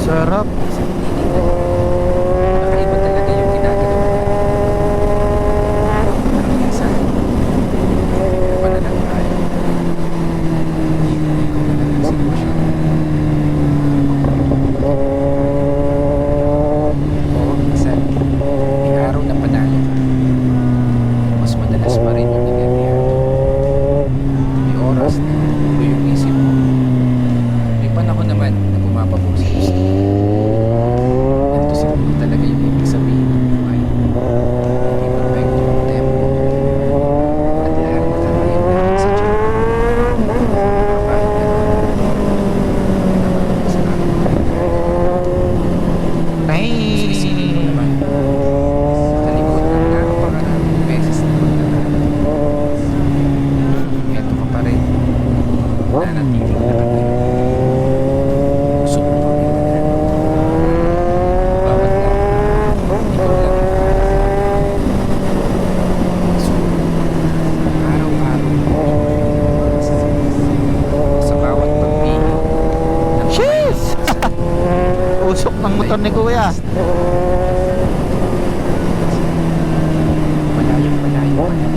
Sarap. Nakaiba talaga yung ginagawa. Pero minsan, iba na lang tayo. Ikaw na lang ang sitwasyon. Oo, minsan, may araw na panalo ka. Mas madalas pa rin yung nagagawa. May oras na tulo yung isip mo. May panahon naman na pumapabor sa gusto. Ganito siguro talaga yung ibig sabihin ng buhay. Hindi perfecto ang tempo. At lahat nakakayan natin sa tiyan. Kapahit na naman sa Ay. isipin mo naman. Sa likod ng napakaraming beses na pagtatalo. Eto ka pa rin. Nanatiling nakatayo. Gusto mo pang iwanan. Bawat na ikaw lang ang kaharap. So, araw-araw sa bawat pagpili ng Jeez! Usok ng motor ni Kuya. malayong malayo ka na.